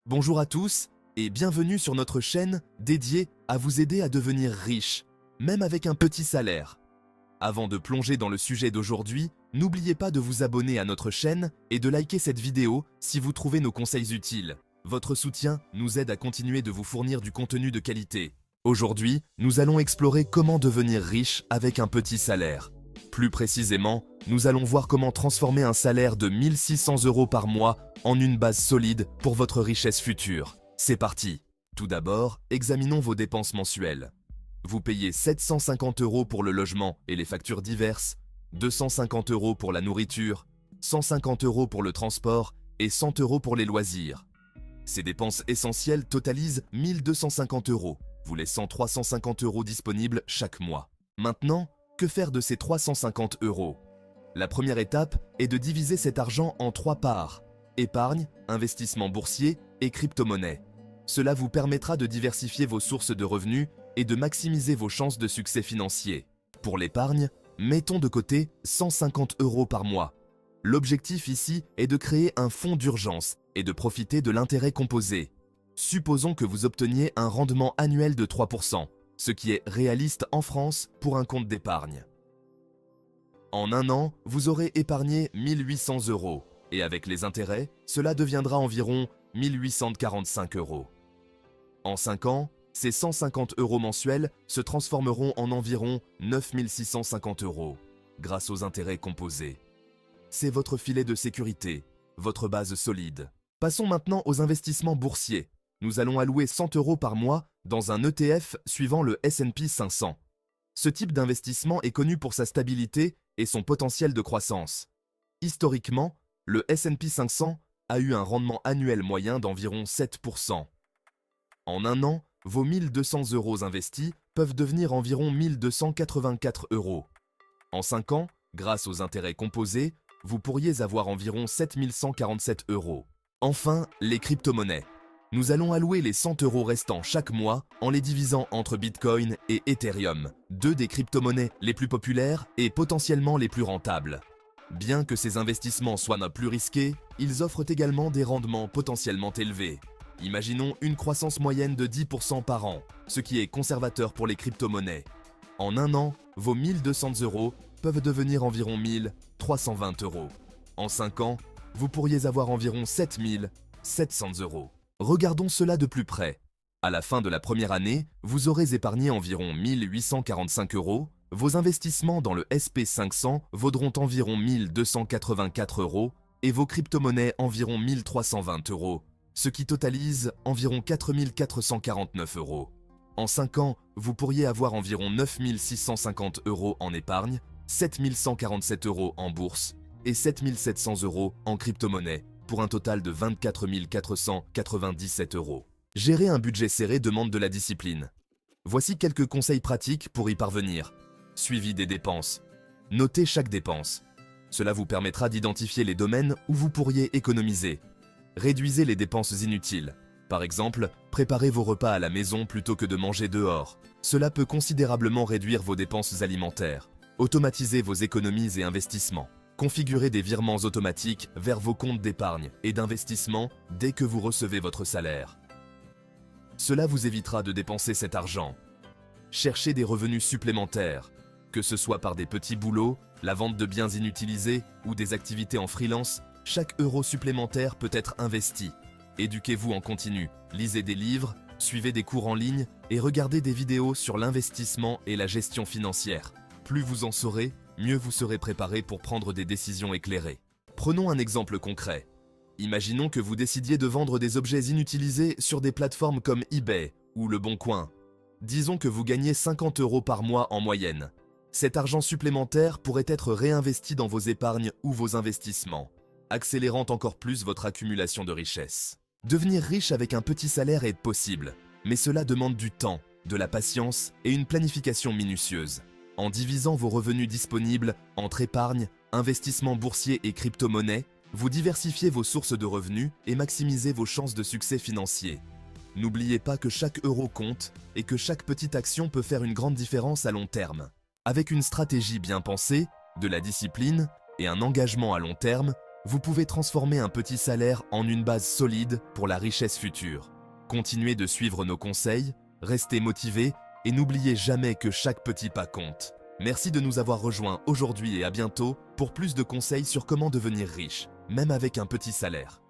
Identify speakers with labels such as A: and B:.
A: Bonjour à tous et bienvenue sur notre chaîne dédiée à vous aider à devenir riche, même avec un petit salaire. Avant de plonger dans le sujet d'aujourd'hui, n'oubliez pas de vous abonner à notre chaîne et de liker cette vidéo si vous trouvez nos conseils utiles. Votre soutien nous aide à continuer de vous fournir du contenu de qualité. Aujourd'hui, nous allons explorer comment devenir riche avec un petit salaire. Plus précisément, nous allons voir comment transformer un salaire de 1 600 € par mois en une base solide pour votre richesse future. C'est parti! Tout d'abord, examinons vos dépenses mensuelles. Vous payez 750 € pour le logement et les factures diverses, 250 € pour la nourriture, 150 € pour le transport et 100 € pour les loisirs. Ces dépenses essentielles totalisent 1 250 €, vous laissant 350 € disponibles chaque mois. Maintenant, que faire de ces 350 €? La première étape est de diviser cet argent en 3 parts: épargne, investissement boursier et crypto-monnaie. Cela vous permettra de diversifier vos sources de revenus et de maximiser vos chances de succès financier. Pour l'épargne, mettons de côté 150 € par mois. L'objectif ici est de créer un fonds d'urgence et de profiter de l'intérêt composé. Supposons que vous obteniez un rendement annuel de 3%, ce qui est réaliste en France pour un compte d'épargne. En un an, vous aurez épargné 1 800 € et avec les intérêts, cela deviendra environ 1 845 €. En 5 ans, ces 150 € mensuels se transformeront en environ 9 650 € grâce aux intérêts composés. C'est votre filet de sécurité, votre base solide. Passons maintenant aux investissements boursiers. Nous allons allouer 100 € par mois dans un ETF suivant le S&P 500. Ce type d'investissement est connu pour sa stabilité et son potentiel de croissance. Historiquement, le S&P 500 a eu un rendement annuel moyen d'environ 7%. En un an, vos 1 200 € investis peuvent devenir environ 1 284 €. En 5 ans, grâce aux intérêts composés, vous pourriez avoir environ 7 147 €. Enfin, les crypto-monnaies. Nous allons allouer les 100 € restants chaque mois en les divisant entre Bitcoin et Ethereum, deux des crypto-monnaies les plus populaires et potentiellement les plus rentables. Bien que ces investissements soient plus risqués, ils offrent également des rendements potentiellement élevés. Imaginons une croissance moyenne de 10% par an, ce qui est conservateur pour les crypto-monnaies. En un an, vos 1 200 € peuvent devenir environ 1 320 €. En 5 ans, vous pourriez avoir environ 7 700 €. Regardons cela de plus près. À la fin de la première année, vous aurez épargné environ 1 845 €, vos investissements dans le SP 500 vaudront environ 1 284 € et vos crypto-monnaies environ 1 320 €, ce qui totalise environ 4 449 €. En 5 ans, vous pourriez avoir environ 9 650 € en épargne, 7 147 € en bourse et 7 700 € en crypto-monnaie, pour un total de 24 497 €. Gérer un budget serré demande de la discipline. Voici quelques conseils pratiques pour y parvenir. Suivi des dépenses. Notez chaque dépense. Cela vous permettra d'identifier les domaines où vous pourriez économiser. Réduisez les dépenses inutiles. Par exemple, préparez vos repas à la maison plutôt que de manger dehors. Cela peut considérablement réduire vos dépenses alimentaires. Automatisez vos économies et investissements. Configurez des virements automatiques vers vos comptes d'épargne et d'investissement dès que vous recevez votre salaire. Cela vous évitera de dépenser cet argent. Cherchez des revenus supplémentaires, que ce soit par des petits boulots, la vente de biens inutilisés ou des activités en freelance. Chaque euro supplémentaire peut être investi. Éduquez-vous en continu, lisez des livres, suivez des cours en ligne et regardez des vidéos sur l'investissement et la gestion financière. Plus vous en saurez, mieux vous serez préparé pour prendre des décisions éclairées. Prenons un exemple concret. Imaginons que vous décidiez de vendre des objets inutilisés sur des plateformes comme eBay ou Le Bon Coin. Disons que vous gagnez 50 € par mois en moyenne. Cet argent supplémentaire pourrait être réinvesti dans vos épargnes ou vos investissements, accélérant encore plus votre accumulation de richesses. Devenir riche avec un petit salaire est possible, mais cela demande du temps, de la patience et une planification minutieuse. En divisant vos revenus disponibles entre épargne, investissement boursier et crypto-monnaie, vous diversifiez vos sources de revenus et maximisez vos chances de succès financier. N'oubliez pas que chaque euro compte et que chaque petite action peut faire une grande différence à long terme. Avec une stratégie bien pensée, de la discipline et un engagement à long terme, vous pouvez transformer un petit salaire en une base solide pour la richesse future. Continuez de suivre nos conseils, restez motivés et n'oubliez jamais que chaque petit pas compte. Merci de nous avoir rejoints aujourd'hui et à bientôt pour plus de conseils sur comment devenir riche, même avec un petit salaire.